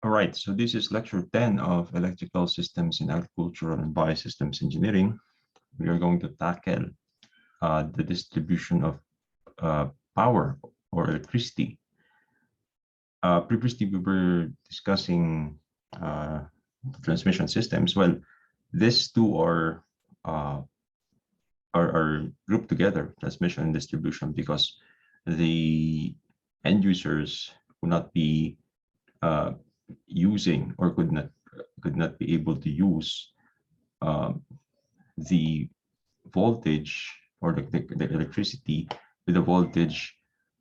All right, so this is lecture 10 of Electrical Systems in Agricultural and Biosystems Engineering. We are going to tackle the distribution of power or electricity. Previously, we were discussing transmission systems. Well, these two are grouped together, transmission and distribution, because the end users will not be using or could not be able to use the voltage or the electricity with the voltage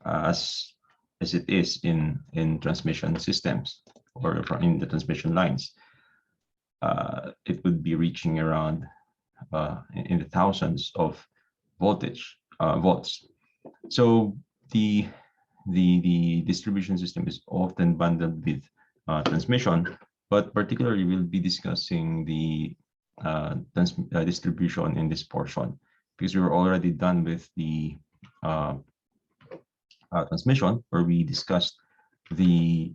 as it is in transmission systems or in the transmission lines. It would be reaching around in the thousands of volts. So the distribution system is often bundled with transmission, but particularly we'll be discussing the distribution in this portion because we were already done with the transmission, where we discussed the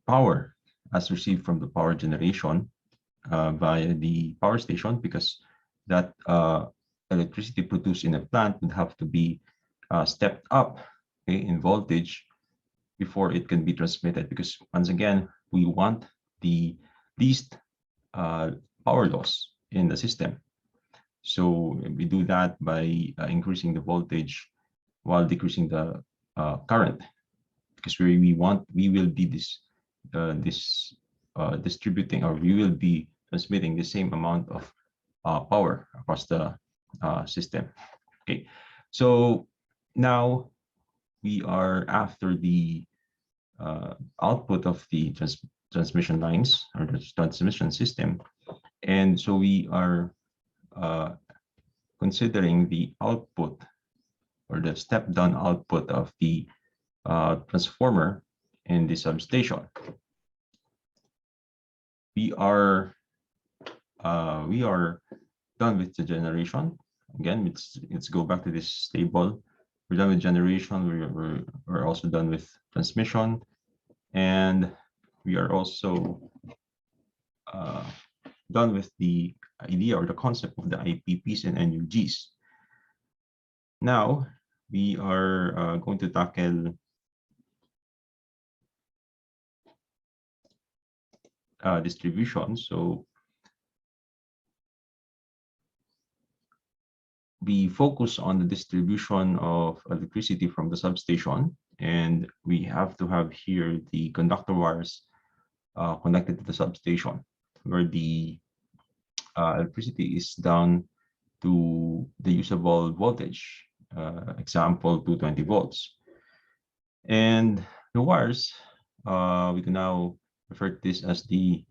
power as received from the power generation via the power station, because that electricity produced in a plant would have to be stepped up, okay, in voltage before it can be transmitted, because once again we want the least power loss in the system. So we do that by increasing the voltage while decreasing the current, because we will be distributing, or we will be transmitting the same amount of power across the system. Okay, so now we are after the output of the transmission lines or the transmission system, and so we are considering the output or the step-down output of the transformer in the substation. We are done with the generation. Again, let's go back to this table. We're done with generation. We're also done with transmission, and we are also done with the idea or the concept of the IPPs and NUGs. Now we are going to tackle distribution. So we focus on the distribution of electricity from the substation, and we have to have here the conductor wires connected to the substation, where the electricity is down to the usable voltage, example 220 volts. And the wires, we can now refer to this as the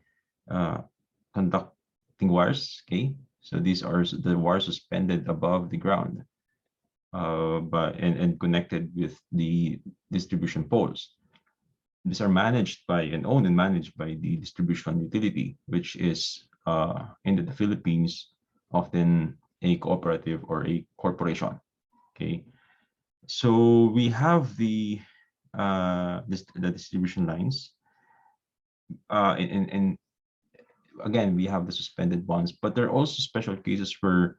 conducting wires. Okay, so these are the wires suspended above the ground and connected with the distribution poles. These are managed by and owned and managed by the distribution utility, which is in the Philippines often a cooperative or a corporation. Okay, so we have the distribution lines, and again we have the suspended ones, but there are also special cases where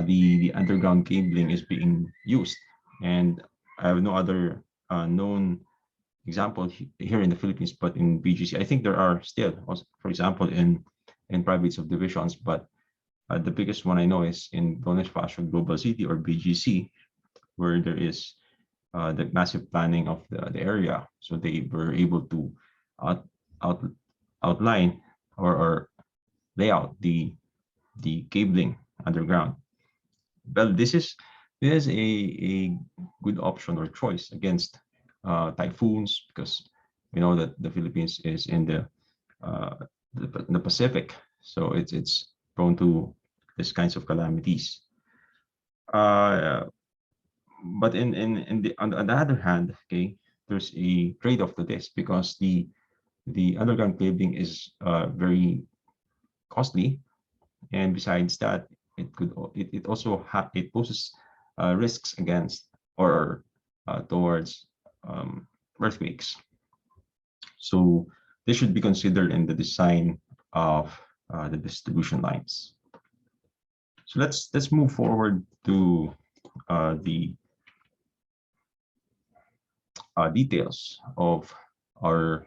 the underground cabling is being used, and I have no other known example here in the Philippines, but in BGC I think there are still, also, for example, in private subdivisions, but the biggest one I know is in Bonifacio Global City or BGC, where there is the massive planning of the area, so they were able to outline or lay out the cabling underground. Well, this is a good option or choice against typhoons, because we know that the Philippines is in the Pacific, so it's prone to these kinds of calamities. But on the other hand, okay, there's a trade-off to this, because the underground cabling is very costly, and besides that, it also poses risks against or towards earthquakes. So this should be considered in the design of the distribution lines. So let's move forward to the details of our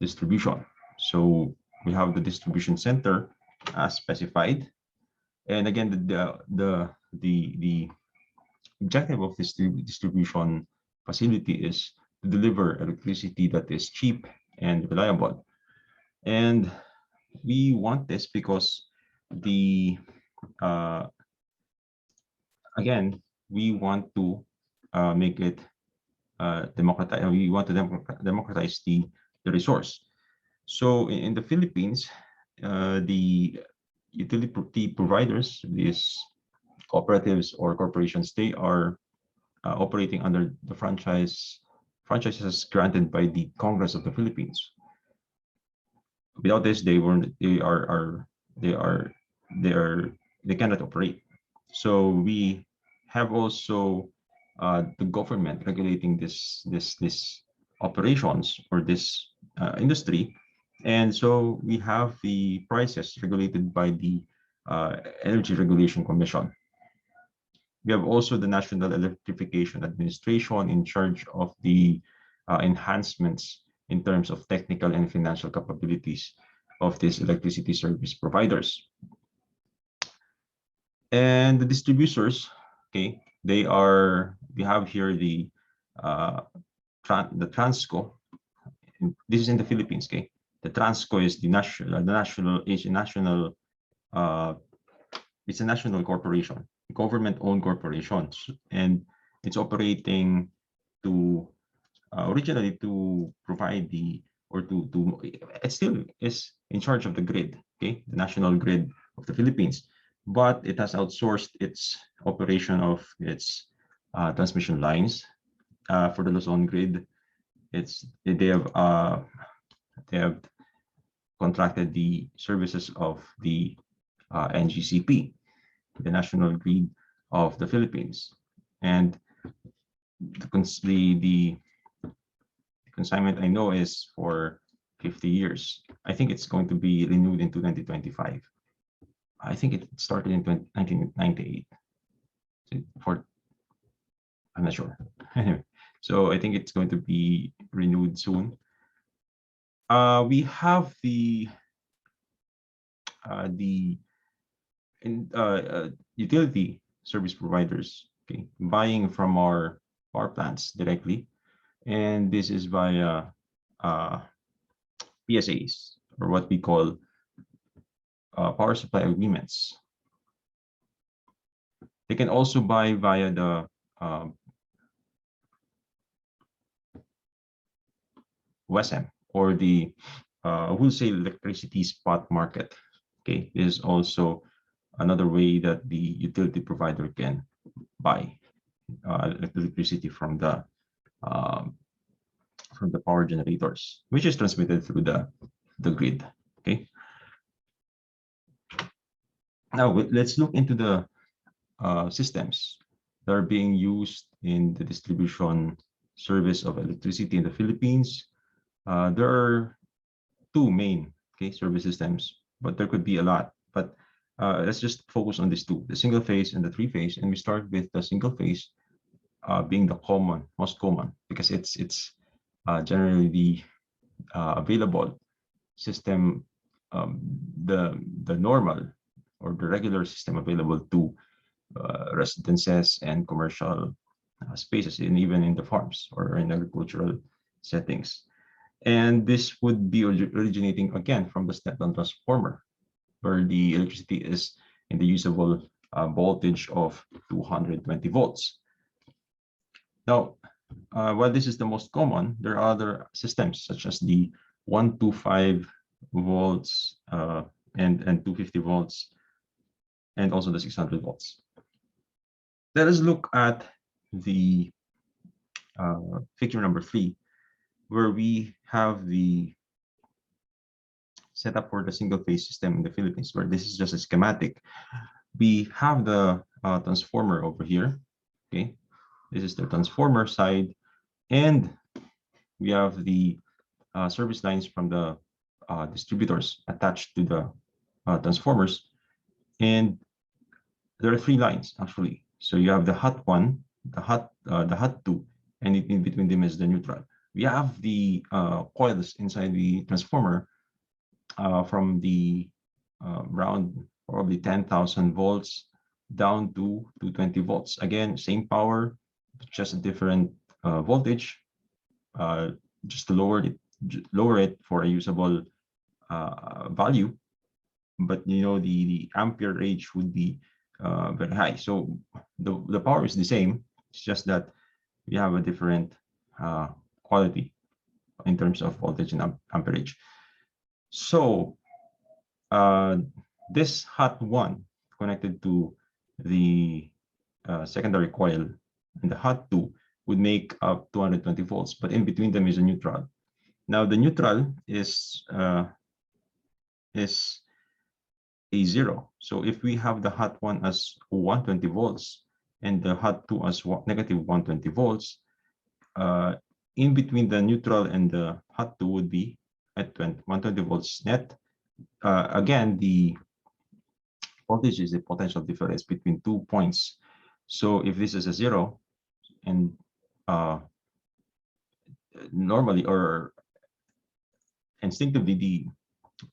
distribution. So we have the distribution center as specified, and again the objective of this distribution facility is to deliver electricity that is cheap and reliable. And we want this because the again we want to make it democratize. We want to democratize the resource. So in the Philippines, the utility providers, these cooperatives or corporations, they are operating under the franchises granted by the Congress of the Philippines. Without this, they cannot operate. So we have also the government regulating this operations or this industry, and so we have the prices regulated by the Energy Regulation Commission. We have also the National Electrification Administration in charge of the enhancements in terms of technical and financial capabilities of these electricity service providers. And the distributors, okay, we have here the Transco. This is in the Philippines, okay. The Transco is it's a national corporation, government-owned corporations, and it's operating to originally to provide it still is in charge of the grid, okay, the national grid of the Philippines, but it has outsourced its operation of its transmission lines for the Luzon grid. They have contracted the services of the NGCP, the National Grid of the Philippines, and the consignment I know is for 50 years. I think it's going to be renewed in 2025. I think it started in 1998. I'm not sure. So I think it's going to be renewed soon. We have the utility service providers, okay, buying from our power plants directly, and this is via PSAs, or what we call power supply agreements. They can also buy via the WESM, or the wholesale electricity spot market. Okay, is also another way that the utility provider can buy electricity from the power generators, which is transmitted through the grid. Okay. Now let's look into the systems that are being used in the distribution service of electricity in the Philippines. There are two main service systems, but there could be a lot. But let's just focus on these two: the single phase and the three phase. And we start with the single phase, being the most common, because it's generally the available system, the normal or the regular system available to residences and commercial spaces, and even in the farms or in agricultural settings. And this would be originating again from the step-down transformer, where the electricity is in the usable voltage of 220 volts. Now, while this is the most common, there are other systems such as the 125 volts and 250 volts, and also the 600 volts. Let us look at the figure number 3, where we have the setup for the single phase system in the Philippines, where this is just a schematic. We have the transformer over here. Okay, this is the transformer side, and we have the service lines from the distributors attached to the transformers. And there are three lines actually. So you have the hot one, the hot two, and in between them is the neutral. We have the coils inside the transformer from the around probably 10,000 volts down to 220 volts. Again, same power, just a different voltage, just to lower it for a usable value. But the ampere range would be very high. So the power is the same. It's just that we have a different quality in terms of voltage and amperage. So this hot one connected to the secondary coil, and the hot two would make up 220 volts, but in between them is a neutral. Now the neutral is a zero. So if we have the hot one as 120 volts and the hot two as negative 120 volts, in between the neutral and the hot two would be at 120 volts net. Again, the voltage is the potential difference between 2 points. So if this is a zero, and normally or instinctively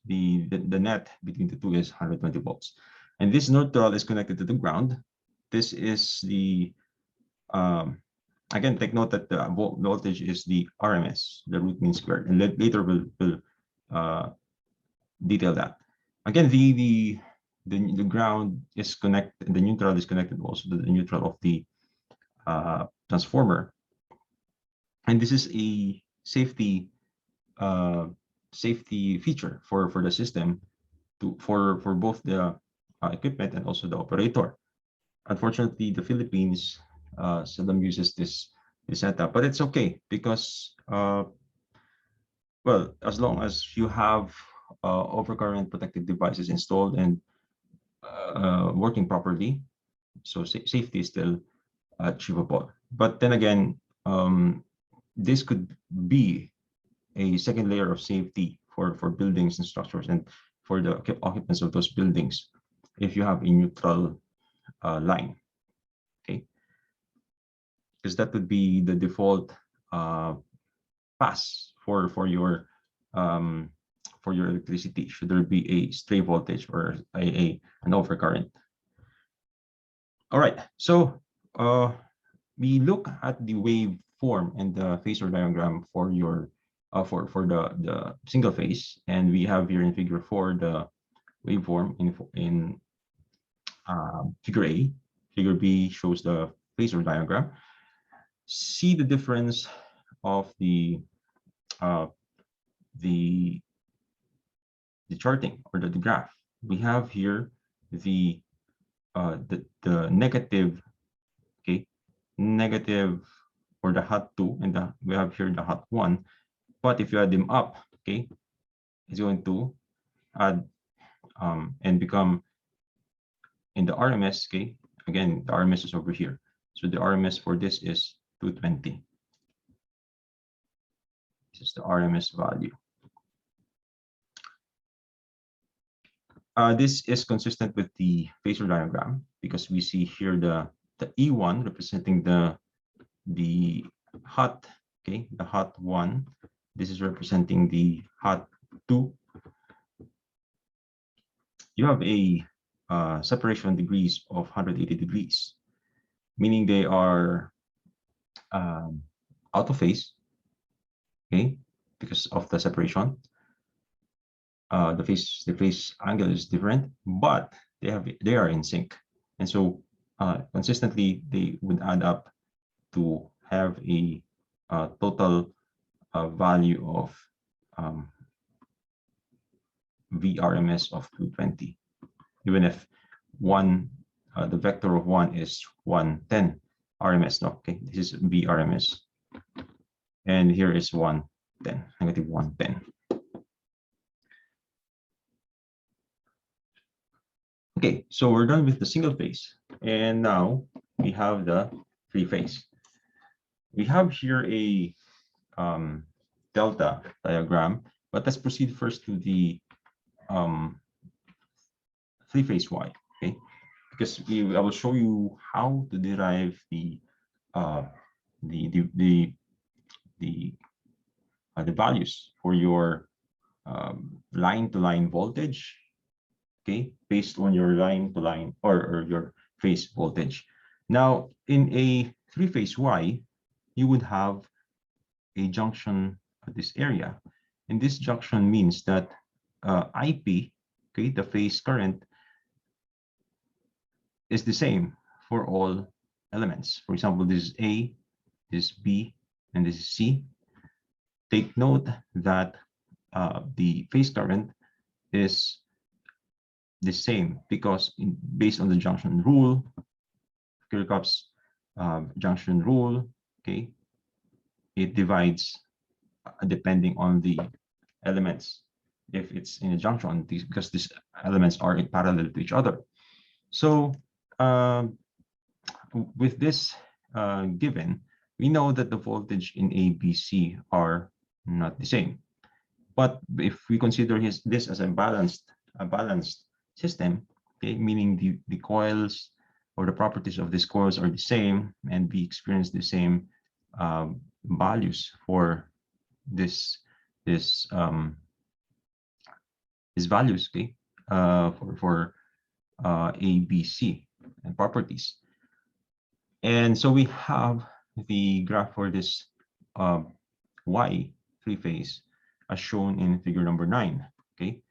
the net between the two is 120 volts, and this neutral is connected to the ground. This is the again, take note that the voltage is the RMS, the root mean squared, and later we'll detail that. Again, the ground is connected, the neutral is connected also to the neutral of the transformer, and this is a safety feature for the system for both the equipment and also the operator. Unfortunately, the Philippines seldom uses this setup, but it's okay because well, as long as you have overcurrent protective devices installed and working properly, so safety is still achievable. But then again, this could be a second layer of safety for buildings and structures and for the occupants of those buildings if you have a neutral line, okay? Because that would be the default pass for your electricity should there be a stray voltage or an overcurrent. All right, so we look at the waveform and the phasor diagram for your for the single phase, and we have here in figure 4 the waveform in figure A. Figure B shows the phasor diagram. See the difference of the charting or the graph. We have here the negative, okay, negative or the hot 2, and we have here the hot 1. But if you add them up, okay, it's going to add and become in the RMS, okay, again, the RMS is over here. So the RMS for this is 220. This is the RMS value. This is consistent with the phasor diagram because we see here the E1 representing the hot, okay, the hot 1. This is representing the hot 2. You have a separation degrees of 180 degrees, meaning they are out of phase, okay, because of the separation. The phase angle is different, but they are in sync, and so consistently they would add up to have a total value of VRMS of 220, even if the vector of 1 is 110 RMS. No, okay, this is VRMS, and here is 110, negative 110. Okay, so we're done with the single phase, and now we have the three phase. We have here a delta diagram. But let's proceed first to the um, three-phase Y, okay? Because I will show you how to derive uh, the the the the, the values for your line-to-line voltage, okay, based on your line-to-line or your phase voltage. Now, in a three-phase Y, you would have a junction at this area. And this junction means that IP, okay, the phase current, is the same for all elements. For example, this is A, this is B, and this is C. Take note that the phase current is the same because based on the junction rule, Kirchhoff's junction rule, okay, it divides depending on the elements. If it's in a junction, because these elements are in parallel to each other. So with this given, we know that the voltage in A, B, C are not the same. But if we consider this as a balanced system, okay, meaning the coils or the properties of these coils are the same, and we experience the same values for this values, okay, for A, B, C and properties. And so we have the graph for this Y three-phase as shown in figure number 9. Okay,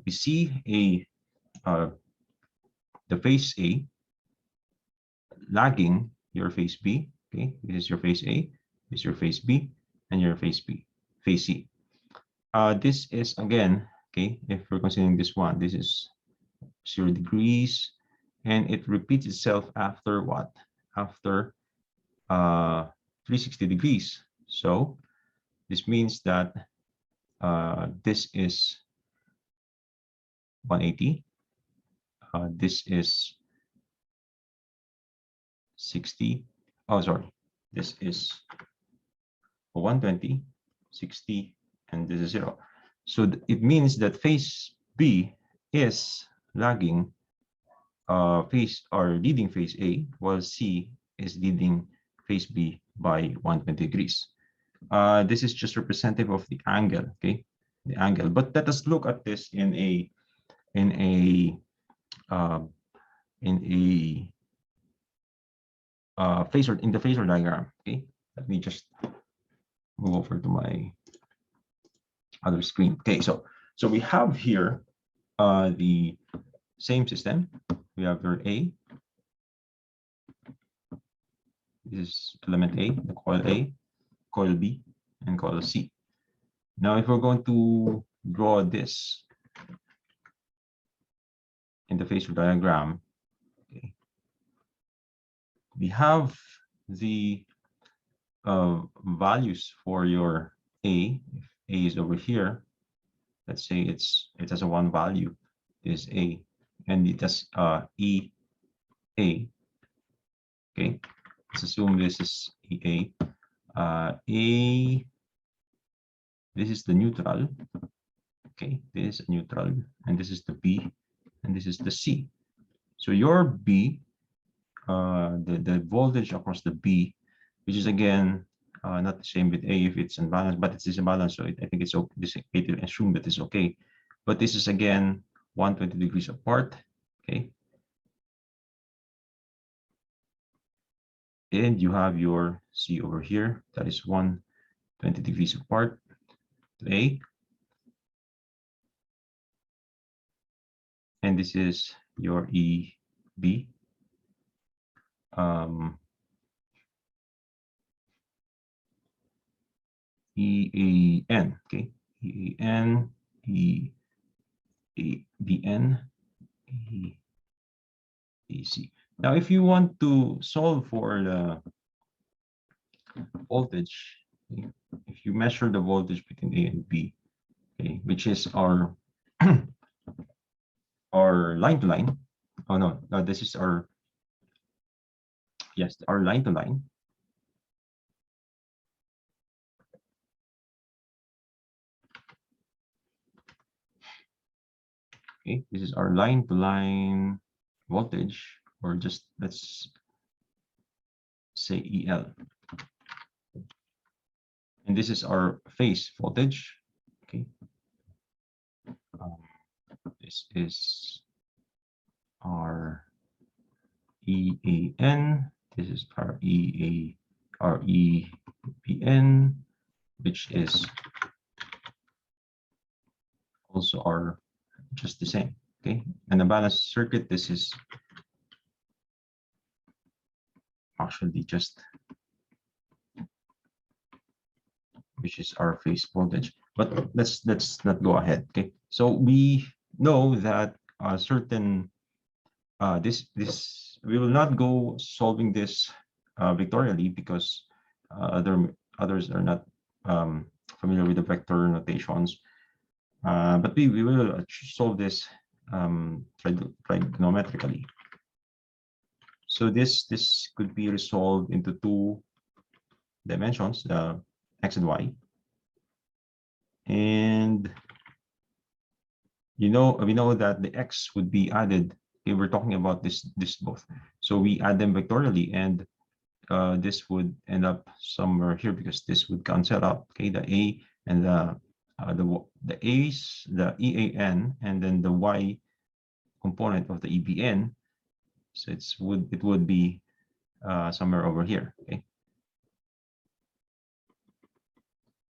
we see the phase A lagging your phase B. Okay, this is your phase A, this is your phase B, and your phase C. This is again, okay, if we're considering this one, this is 0 degrees, and it repeats itself after what? After 360 degrees. So this means that this is 180. This is 60. Oh, sorry. This is 120, 60, and this is 0. So it means that phase B is lagging phase or leading phase A, while C is leading phase B by 120 degrees. This is just representative of the angle, okay? The angle. But let us look at this in a phasor, in the phasor diagram. Okay, let me just move over to my other screen. Okay, so we have here the same system. We have your A. This is element A, the coil A, coil B, and coil C. Now, if we're going to draw this in the phasor diagram, okay, we have the values for your A. If A is over here, let's say it has a 1 value, is A, and it has E A. Okay, let's assume this is EA. A, this is the neutral. Okay, this is a neutral, and this is the B, and this is the C. So your B, the voltage across the B, which is again not the same with A if it's unbalanced, but it's unbalanced, so I think it's okay to assume that it's okay. But this is again 120 degrees apart. Okay, and you have your C over here, that is 120 degrees apart to A. And this is your EB. EAN, okay, EAN, EBN, EAC. Now, if you want to solve for the voltage, if you measure the voltage between A and B, okay, which is our our line to line. Oh no, this is our, yes, our line to line. Okay, this is our line to line voltage, or just let's say EL. And this is our phase voltage. Okay. Um, this is our EAN. This is our EBN, which is also our just the same. Okay. And the balanced circuit, this is actually just, which is our phase voltage. But let's not go ahead. Okay. So we know that certain this we will not go solving this vectorially, because others are not familiar with the vector notations. But we will solve this trigonometrically. So this could be resolved into two dimensions, x and y. And we know that the x would be added. Okay, we're talking about this both. So we add them vectorially, and this would end up somewhere here, because this would cancel out. Okay, the a and the a's, the EAN, and then the y component of the EBN. So it would be somewhere over here. Okay,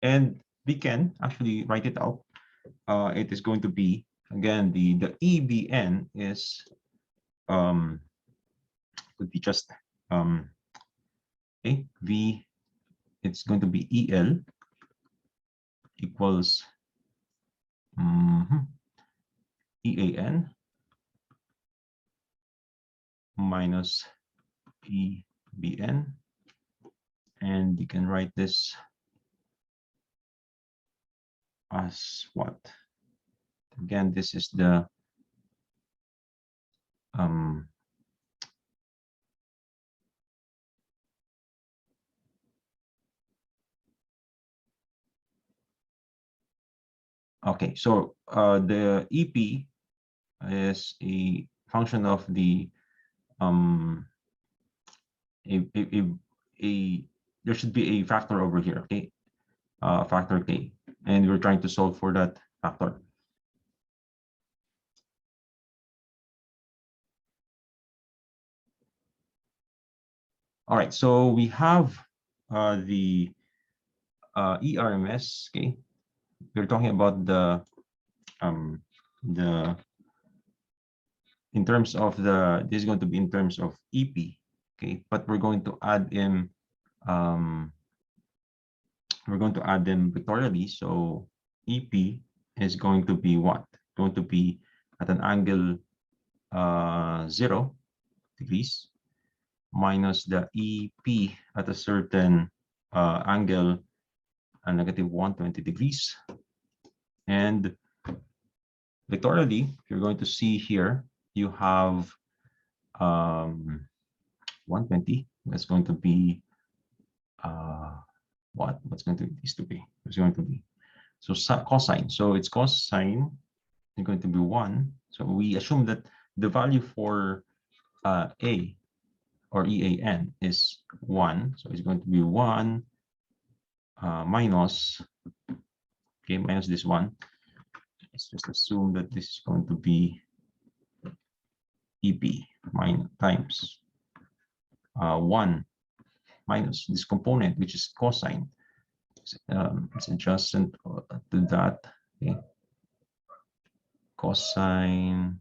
and we can actually write it out. It is going to be, again, the EBN is could be just okay, V, it's going to be EL equals EAN minus EBN, and you can write this as what? Again, this is the okay, so the EP is a function of the a, a, a, a there should be a factor over here, okay, factor K, and we're trying to solve for that factor. All right, so we have the ERMS. Okay, we're talking about the in terms of this is going to be in terms of EP. Okay, but we're going to add in vectorially. So EP is going to be what? Going to be at an angle 0 degrees minus the EP at a certain angle, negative 120 degrees. And vectorially, you're going to see here, you have 120. That's going to be what's going to this to be? It's going to be so cosine. So it's cosine is going to be 1. So we assume that the value for A or EAN is 1. So it's going to be 1 minus, okay, minus this one. Let's just assume that this is going to be EP minus times 1 minus this component, which is cosine. It's adjacent to that. Okay. Cosine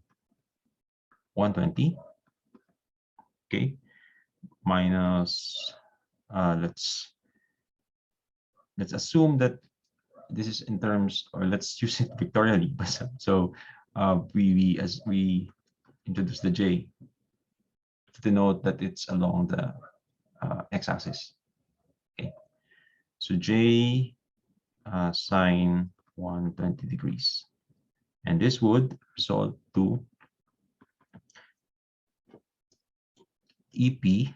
120. Okay. Minus let's assume that this is in terms, or let's use it vectorially. So as we introduce the J, to denote that it's along the x-axis. Okay, so J sine 120 degrees, and this would result to EP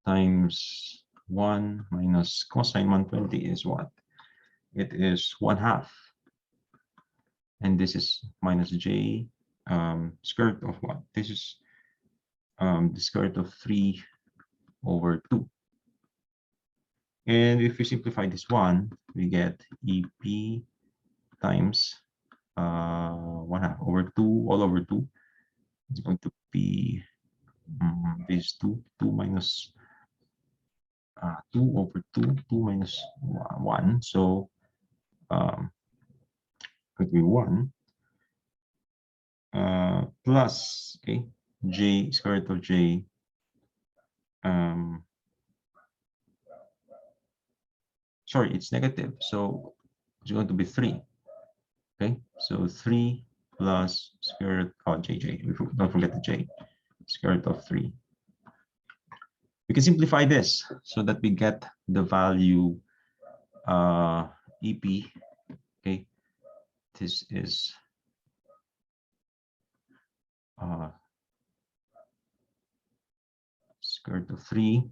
times 1 minus cosine 120 is what? It is 1/2. and this is minus j square root of what? This is the square root of 3 over 2. And if we simplify this one, we get EP times 1/2 over 2 all over 2. It's going to be this 2 minus 2 over 2, 2 minus 1. So going to be 1 plus, okay, j square root of j sorry, it's negative, so it's going to be 3. Okay, so 3 plus square root of j. Don't forget the j, square root of 3. We can simplify this so that we get the value EP. Okay, this is square root of 3.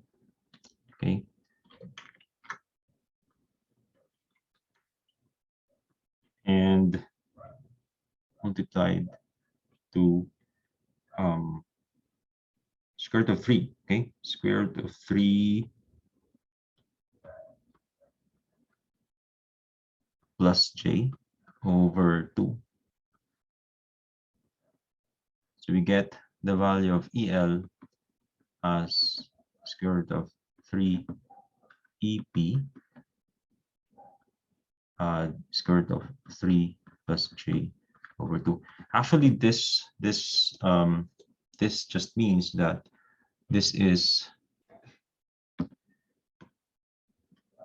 Okay, and multiplied to square root of 3. Okay, square root of 3 plus j over 2. So we get the value of EL as square root of 3 EP square root of 3 plus j over 2. Actually, this just means that this is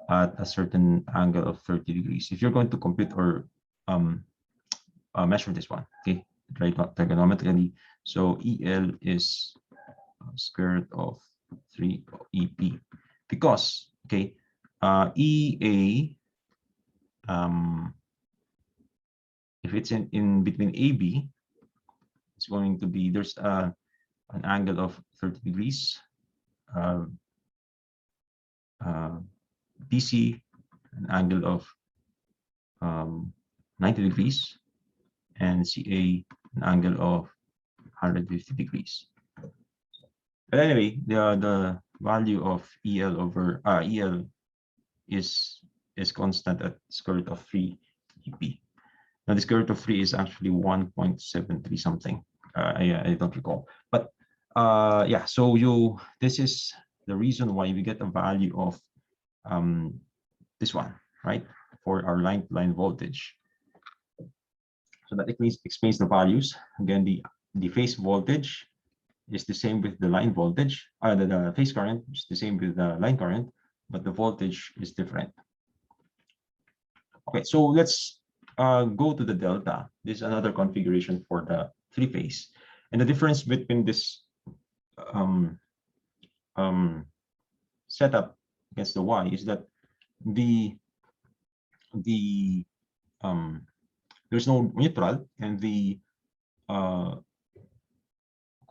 at a certain angle of 30 degrees. If you're going to compute or measure this one, okay, right, trigonometrically. So EL is square root of 3 EP because, okay, EA, if it's in between AB, it's going to be, there's an angle of 30 degrees. BC, an angle of 90 degrees, and CA, an angle of 150 degrees. But anyway, the value of EL over EL is constant at square root of 3 EP. Now the square root of 3 is actually 1.73 something. I don't recall, but yeah. So this is the reason why we get a value of this one, right, for our line-to-line voltage. So that explains the values. Again, the phase voltage is the same with the line voltage. The phase current is the same with the line current, but the voltage is different. Okay, so let's go to the delta. This is another configuration for the three-phase, and the difference between this setup against the Y is that there's no neutral, and the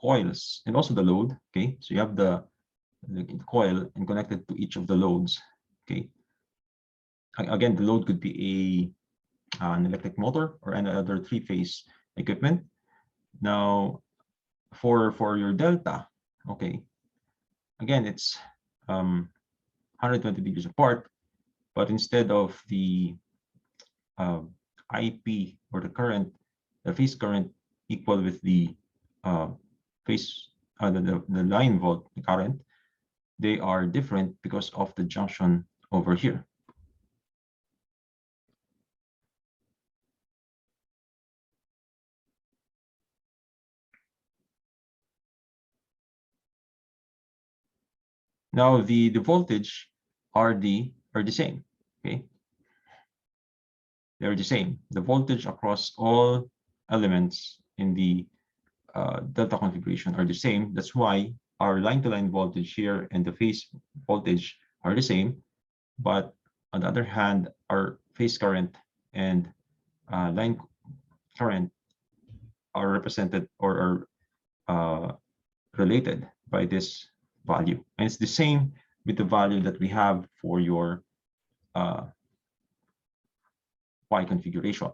coils and also the load. Okay, so you have the coil and connected to each of the loads. Okay, again, the load could be an electric motor or any other three-phase equipment. Now, for your delta, okay, again, it's 120 degrees apart, but instead of the IP or the current, the phase current equal with the phase the line volt current, they are different because of the junction over here. Now the voltage are the same. Okay, they're the same. The voltage across all elements in the delta configuration are the same. That's why our line-to-line voltage here and the phase voltage are the same. But on the other hand, our phase current and line current are represented or are related by this value. And it's the same with the value that we have for your Y configuration.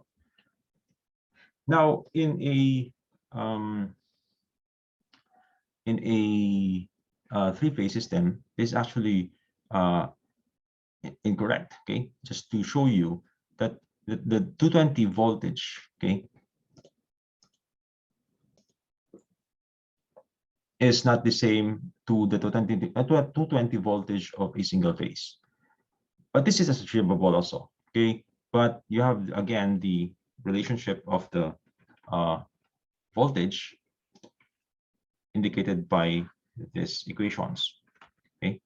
Now, um, in a three-phase system, this is actually uh, incorrect. Okay, just to show you that the 220 voltage, okay, is not the same to the 220 voltage of a single phase. But this is achievable also. Okay, but you have again the relationship of the uh, voltage indicated by these equations. Okay.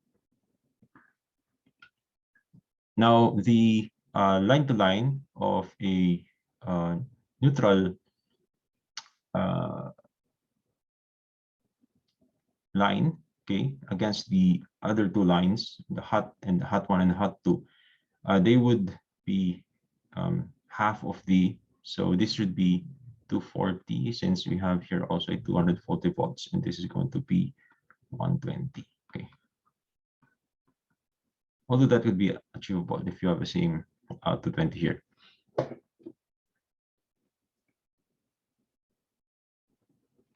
Now the line to line of a neutral uh, line, okay, against the other two lines, the hot and the hot one and the hot two, they would be half of the, so this should be 240, since we have here also a 240 volts, and this is going to be 120. Okay, although that would be achievable if you have the same 220 here.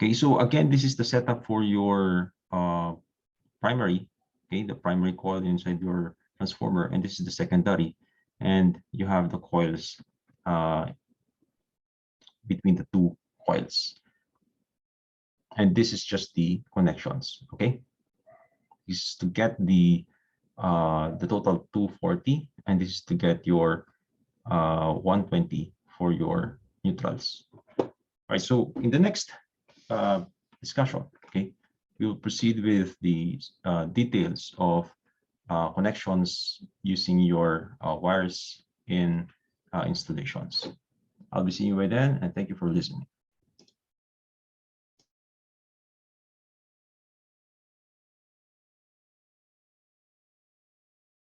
Okay, so again, this is the setup for your primary, okay, the primary coil inside your transformer, and this is the secondary, and you have the coils between the two coils, and this is just the connections. Okay, this is to get the total 240, and this is to get your 120 for your neutrals. All right, so in the next discussion, okay, we will proceed with the details of connections using your wires in installations. I'll be seeing you by then, and thank you for listening.